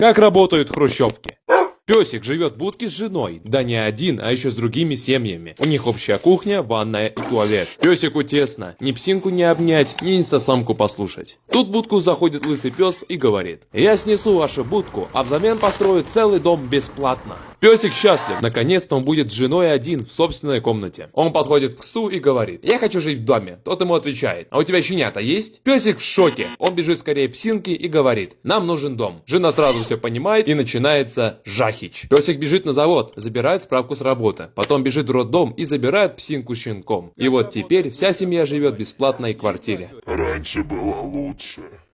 Как работают хрущевки? Песик живет в будке с женой, да не один, а еще с другими семьями. У них общая кухня, ванная и туалет. Песику тесно, ни псинку не обнять, ни инстасамку послушать. Тут в будку заходит лысый пес и говорит: «Я снесу вашу будку, а взамен построю целый дом бесплатно». Песик счастлив, наконец-то он будет с женой один в собственной комнате. Он подходит к псу и говорит: «Я хочу жить в доме». Тот ему отвечает: «А у тебя щенята есть?» Песик в шоке, он бежит скорее к псинке и говорит: «Нам нужен дом». Жена сразу все понимает и начинается жахич. Песик бежит на завод, забирает справку с работы, потом бежит в роддом и забирает псинку с щенком. И вот теперь вся семья живет в бесплатной квартире. Раньше было лучше.